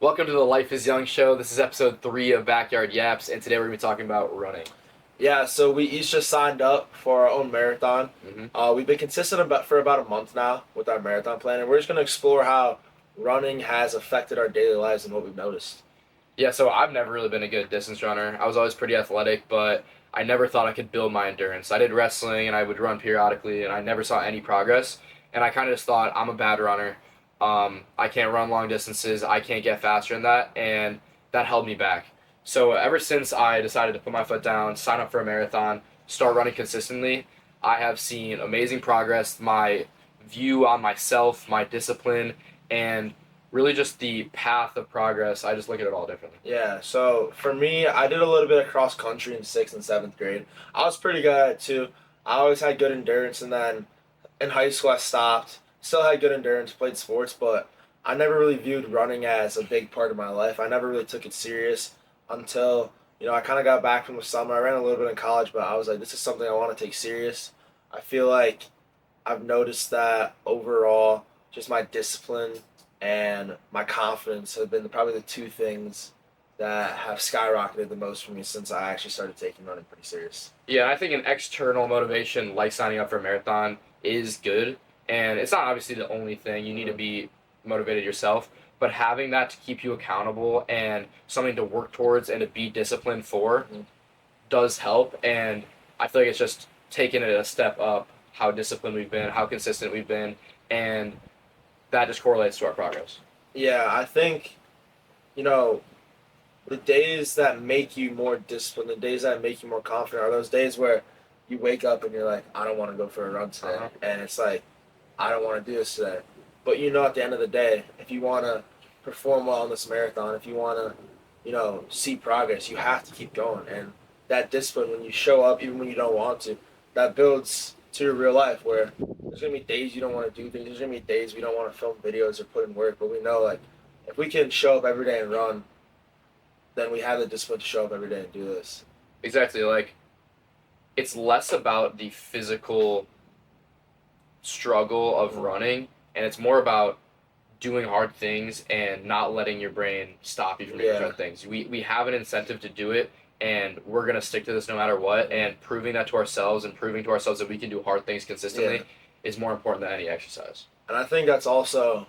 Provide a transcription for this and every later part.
Welcome to the Life is Young show. This is episode 3 of Backyard Yaps, and today we're going to be talking about running. Yeah, so we each just signed up for our own marathon. We've been consistent for about a month now with our marathon plan, and we're just going to explore how running has affected our daily lives and what we've noticed. Yeah, so I've never really been a good distance runner. I was always pretty athletic, but I never thought I could build my endurance. I did wrestling, and I would run periodically, and I never saw any progress. And I kind of just thought, I'm a bad runner. I can't run long distances. I can't get faster than that, and that held me back. So ever since I decided to put my foot down, sign up for a marathon, start running consistently, I have seen amazing progress. My view on myself, my discipline, and really just the path of progress. I just look at it all differently. Yeah, so for me, I did a little bit of cross country in 6th and 7th grade. I was pretty good at it too. I always had good endurance, and then in high school I stopped. Still had good endurance, played sports, but I never really viewed running as a big part of my life. I never really took it serious until, I kind of got back from the summer. I ran a little bit in college, but I was like, this is something I want to take serious. I feel like I've noticed that overall, just my discipline and my confidence have been probably the two things that have skyrocketed the most for me since I actually started taking running pretty serious. Yeah, I think an external motivation like signing up for a marathon is good, and it's not obviously the only thing. You need to be motivated yourself, but having that to keep you accountable and something to work towards and to be disciplined for does help. And I feel like it's just taking it a step up how disciplined we've been, how consistent we've been, and that just correlates to our progress. Yeah, I think, you know, the days that make you more disciplined, the days that make you more confident are those days where you wake up and you're like, I don't want to go for a run today. And it's like, I don't want to do this today. But at the end of the day, if you want to perform well in this marathon, if you want to, see progress, you have to keep going. And that discipline, when you show up, even when you don't want to, that builds to your real life where there's going to be days you don't want to do things. There's going to be days we don't want to film videos or put in work. But we know, like, if we can show up every day and run, then we have the discipline to show up every day and do this. Exactly. Like, it's less about the physical struggle of running, and it's more about doing hard things and not letting your brain stop you from doing hard things. We have an incentive to do it, and we're going to stick to this no matter what, and proving that to ourselves and proving to ourselves that we can do hard things consistently is more important than any exercise. And I think that's also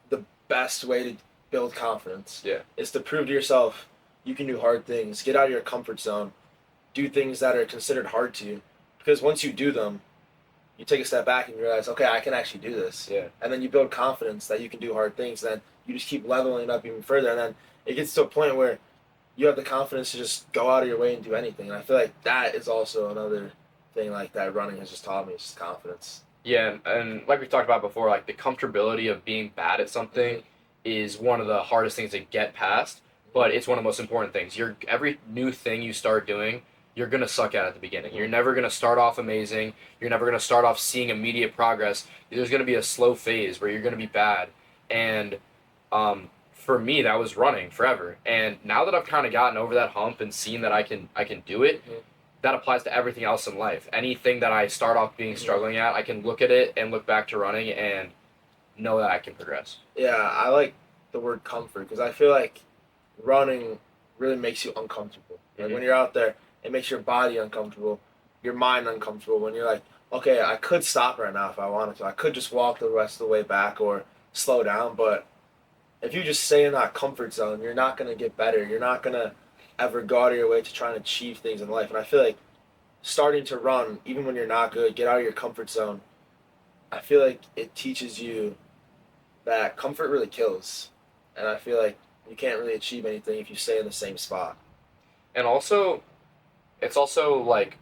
the best way to build confidence. Yeah. Is to prove to yourself you can do hard things, get out of your comfort zone, do things that are considered hard to you. Because once you do them, you take a step back and you realize, okay, I can actually do this. Yeah. And then you build confidence that you can do hard things. Then you just keep leveling up even further. And then it gets to a point where you have the confidence to just go out of your way and do anything. And I feel like that is also another thing like that running has just taught me, is just confidence. Yeah, and like we talked about before, like the comfortability of being bad at something is one of the hardest things to get past, but it's one of the most important things. Every new thing you start doing, you're going to suck at the beginning. You're never going to start off amazing. You're never going to start off seeing immediate progress. There's going to be a slow phase where you're going to be bad. And for me, that was running forever. And now that I've kind of gotten over that hump and seen that I can do it, that applies to everything else in life. Anything that I start off being struggling at, I can look at it and look back to running and know that I can progress. Yeah, I like the word comfort because I feel like running really makes you uncomfortable. Like when you're out there, it makes your body uncomfortable, your mind uncomfortable. When you're like, okay, I could stop right now if I wanted to. I could just walk the rest of the way back or slow down. But if you just stay in that comfort zone, you're not going to get better. You're not going to ever go out of your way to try and achieve things in life. And I feel like starting to run, even when you're not good, get out of your comfort zone, I feel like it teaches you that comfort really kills. And I feel like you can't really achieve anything if you stay in the same spot. And also, it's also like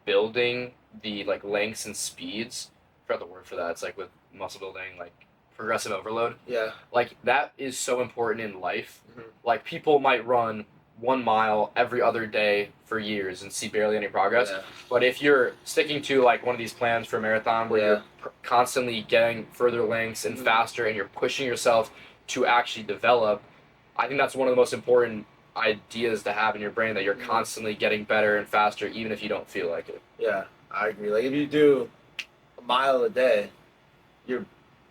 building the like lengths and speeds. I forgot the word for that. It's like with muscle building, like progressive overload. Yeah. Like that is so important in life. Like people might run 1 mile every other day for years and see barely any progress. Yeah. But if you're sticking to like one of these plans for a marathon where you're constantly getting further lengths and faster and you're pushing yourself to actually develop, I think that's one of the most important ideas to have in your brain, that you're constantly getting better and faster even if you don't feel like it. Yeah, I agree. Like if you do a mile a day, you're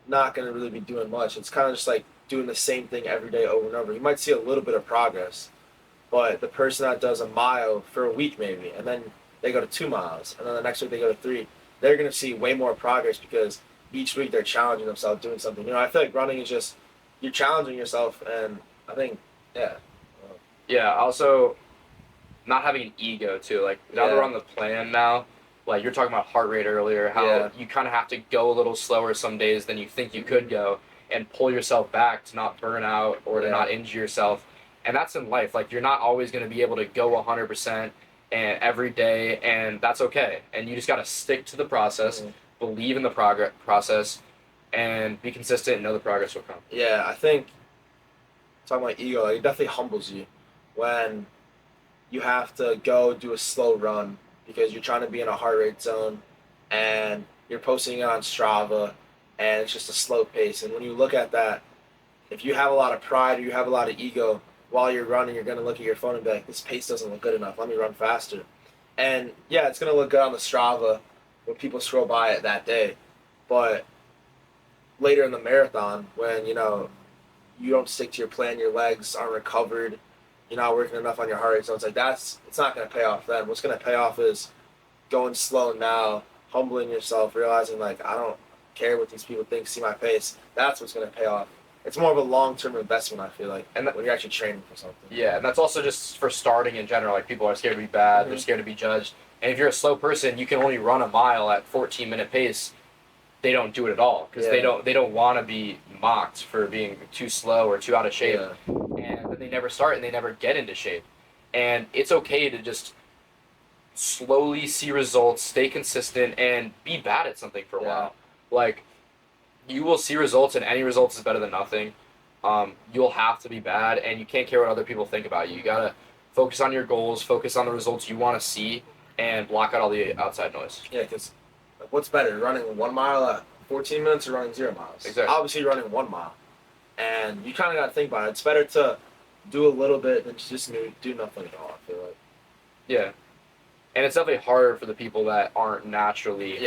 not going to really be doing much. It's kind of just like doing the same thing every day over and over. You might see a little bit of progress, but the person that does a mile for a week maybe, and then they go to 2 miles, and then the next week they go to 3, they're going to see way more progress because each week they're challenging themselves doing something. I feel like running is just, you're challenging yourself, and I think, yeah. Yeah, also not having an ego too. Like now that Yeah. we're on the plan now, like you're talking about heart rate earlier, how you kind of have to go a little slower some days than you think you could go, and pull yourself back to not burn out or to not injure yourself. And that's in life. Like you're not always going to be able to go 100% and every day, and that's okay. And you just got to stick to the process, believe in the process, and be consistent and know the progress will come. Yeah, I think talking about ego, like, it definitely humbles you when you have to go do a slow run because you're trying to be in a heart rate zone and you're posting it on Strava and it's just a slow pace. And when you look at that, if you have a lot of pride or you have a lot of ego while you're running, you're going to look at your phone and be like, this pace doesn't look good enough. Let me run faster. And yeah, it's going to look good on the Strava when people scroll by it that day. But later in the marathon, when, you don't stick to your plan, your legs aren't recovered, you're not working enough on your heart rate. So it's like it's not going to pay off then. What's going to pay off is going slow now, humbling yourself, realizing like I don't care what these people think, see my pace. That's what's going to pay off. It's more of a long-term investment, I feel like, and when you're actually training for something. Yeah, and that's also just for starting in general. Like people are scared to be bad, they're scared to be judged. And if you're a slow person, you can only run a mile at 14-minute pace. They don't do it at all because they don't want to be mocked for being too slow or too out of shape, and then they never start and they never get into shape. And it's okay to just slowly see results, stay consistent, and be bad at something for a while. Like you will see results, and any results is better than nothing. You'll have to be bad, and you can't care what other people think about you. You gotta focus on your goals, focus on the results you want to see, and block out all the outside noise. Yeah, because what's better, running 1 mile at 14 minutes or running 0 miles? Exactly. Obviously, running 1 mile, and you kind of got to think about it. It's better to do a little bit than just do nothing at all. I feel like. Yeah, and it's definitely harder for the people that aren't naturally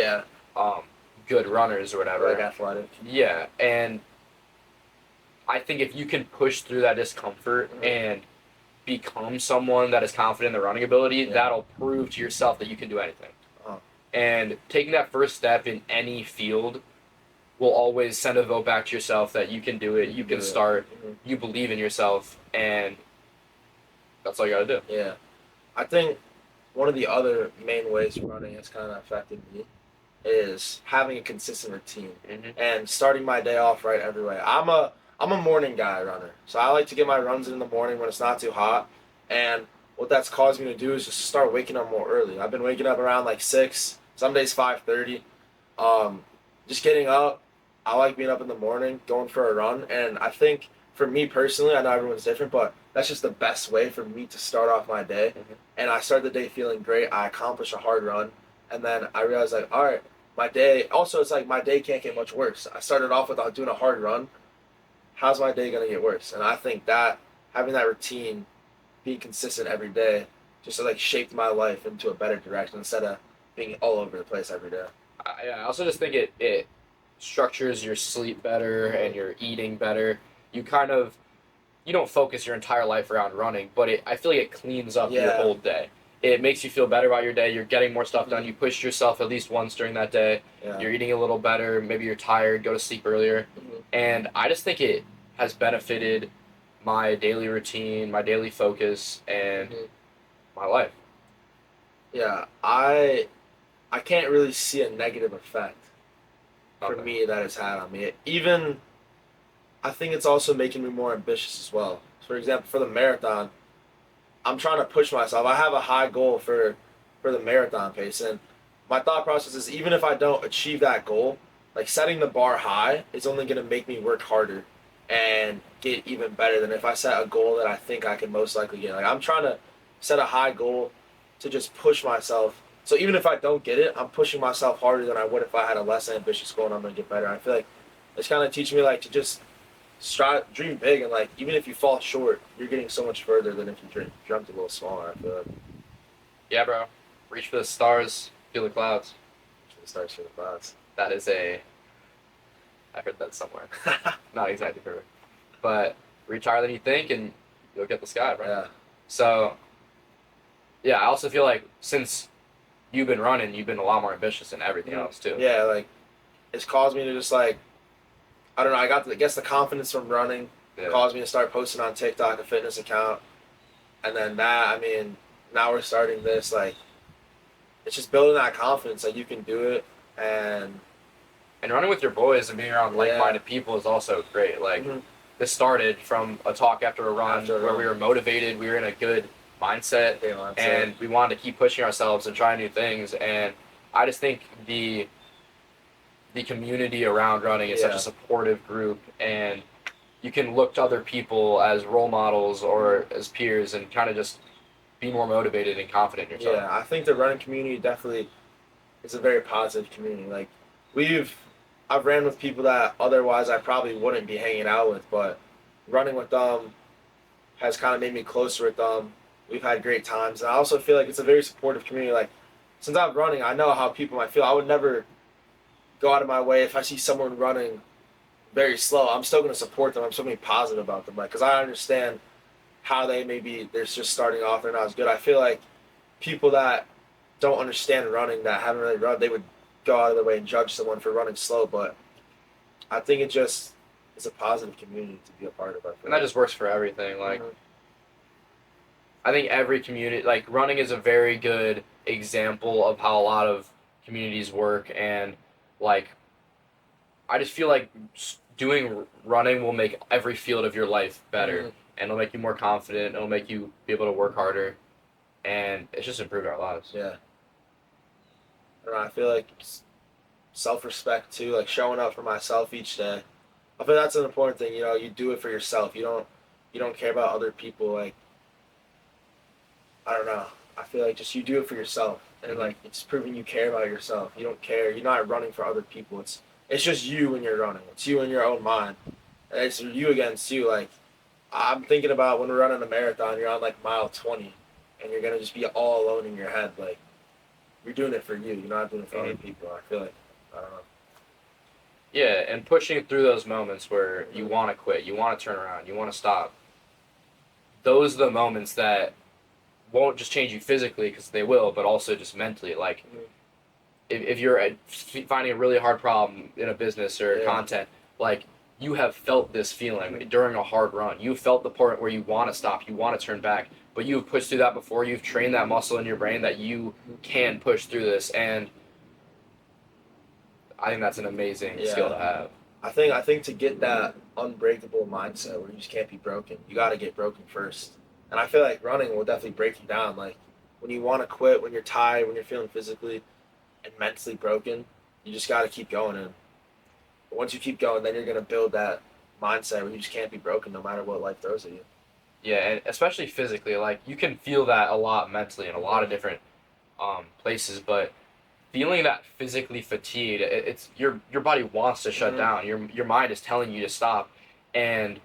good runners or whatever. Like athletic. Yeah, and I think if you can push through that discomfort and become someone that is confident in their running ability, that'll prove to yourself that you can do anything. And taking that first step in any field will always send a vote back to yourself that you can do it, you can start, you believe in yourself, and that's all you gotta do. Yeah. I think one of the other main ways running has kind of affected me is having a consistent routine and starting my day off right every way. I'm a morning guy runner, so I like to get my runs in the morning when it's not too hot, and what that's caused me to do is just start waking up more early. I've been waking up around like 6, some days 5:30. Just getting up. I like being up in the morning, going for a run, and I think for me personally, I know everyone's different, but that's just the best way for me to start off my day. And I start the day feeling great. I accomplish a hard run, and then I realize like, all right, my day. Also, it's like my day can't get much worse. I started off without doing a hard run. How's my day gonna get worse? And I think that having that routine, being consistent every day, just like shaped my life into a better direction instead of being all over the place every day. I also just think it structures your sleep better and your eating better. You don't focus your entire life around running, but I feel like it cleans up your whole day. It makes you feel better about your day. You're getting more stuff done. You push yourself at least once during that day. You're eating a little better. Maybe you're tired. Go to sleep earlier. And I just think it has benefited my daily routine, my daily focus, and my life. Yeah, I can't really see a negative effect for me that it's had on me. Even, I think it's also making me more ambitious as well. For example, for the marathon, I'm trying to push myself. I have a high goal for the marathon pace, and my thought process is even if I don't achieve that goal, like setting the bar high is only going to make me work harder and get even better than if I set a goal that I think I can most likely get. Like I'm trying to set a high goal to just push myself. So even if I don't get it, I'm pushing myself harder than I would if I had a less ambitious goal and I'm going to get better. I feel like it's kind of teaching me like to just dream big, and like even if you fall short, you're getting so much further than if you dreamt a little smaller. I feel like. Yeah, bro. Reach for the stars, feel the clouds. Reach for the stars, feel the clouds. That is I heard that somewhere. Not exactly perfect. but reach higher than you think, and you'll get the sky, right? Yeah. So, yeah, I also feel like since you've been running, you've been a lot more ambitious in everything else too. Yeah, like it's caused me to just like I don't know. I guess the confidence from running Yeah. caused me to start posting on TikTok a fitness account, and then that I mean now we're starting this like it's just building that confidence that you can do it and running with your boys and being around Yeah. like-minded people is also great. Like Mhm. this started from a talk after a run where we were motivated, we were in a good mindset, and we wanted to keep pushing ourselves and trying new things. And I just think the community around running is such a supportive group, and you can look to other people as role models or as peers and kind of just be more motivated and confident in yourself. Yeah, I think the running community definitely is a very positive community. Like I've ran with people that otherwise I probably wouldn't be hanging out with, but running with them has kind of made me closer with them. We've had great times, and I also feel like it's a very supportive community. Like since I'm running, I know how people might feel. I would never go out of my way if I see someone running very slow. I'm still going to support them. I'm still going to be positive about them, like because I understand how they're just starting off. They're not as good. I feel like people that don't understand running, that haven't really run, they would go out of their way and judge someone for running slow. But I think it just is a positive community to be a part of. And that just works for everything. Like I think every community, like running is a very good example of how a lot of communities work, and like I just feel like doing running will make every field of your life better, and it'll make you more confident. It'll make you be able to work harder, and it's just improved our lives. Yeah. I don't know, I feel like self-respect too, like showing up for myself each day. I feel that's an important thing. You know, you do it for yourself. You don't care about other people. Like I don't know. I feel like just you do it for yourself, and like it's proving you care about yourself. You don't care. You're not running for other people. It's just you when you're running. It's you in your own mind. And it's you against you. Like I'm thinking about when we're running a marathon. You're on like mile 20, and you're gonna just be all alone in your head. Like you're doing it for you. You're not doing it for other people. I feel like I don't know. Yeah, and pushing through those moments where you want to quit, you want to turn around, you want to stop. Those are the moments that won't just change you physically, because they will, but also just mentally. Like if you're finding a really hard problem in a business or content, like you have felt this feeling during a hard run. You've felt the part where you want to stop, you want to turn back, but you've pushed through that before. You've trained that muscle in your brain that you can push through this, and I think that's an amazing skill to have. I think to get that unbreakable mindset where you just can't be broken, you got to get broken first. And I feel like running will definitely break you down. Like when you want to quit, when you're tired, when you're feeling physically and mentally broken, you just got to keep going. And once you keep going, then you're going to build that mindset where you just can't be broken no matter what life throws at you. Yeah, and especially physically, like you can feel that a lot mentally in a lot of different places, but feeling that physically fatigued, it's your body wants to shut down. Your mind is telling you to stop, and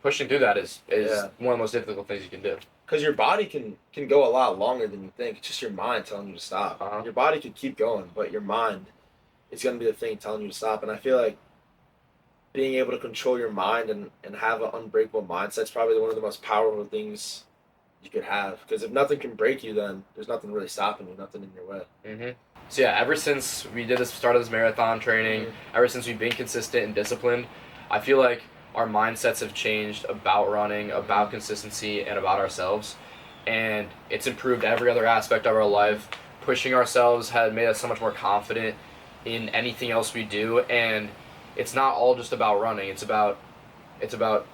pushing through that is one of the most difficult things you can do. Because your body can go a lot longer than you think. It's just your mind telling you to stop. Your body could keep going, but your mind is going to be the thing telling you to stop. And I feel like being able to control your mind and have an unbreakable mindset is probably one of the most powerful things you could have. Because if nothing can break you, then there's nothing really stopping you, nothing in your way. So yeah, ever since we started this marathon training, ever since we've been consistent and disciplined, I feel like our mindsets have changed about running, about consistency, and about ourselves. And it's improved every other aspect of our life. Pushing ourselves has made us so much more confident in anything else we do. And it's not all just about running. It's about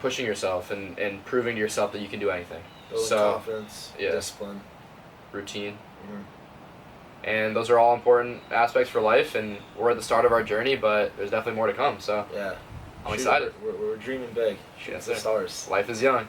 pushing yourself and proving to yourself that you can do anything. Building confidence, discipline, routine. And those are all important aspects for life, and we're at the start of our journey, but there's definitely more to come. So yeah. I'm excited. We're dreaming big. Shooting for the stars. Life is young.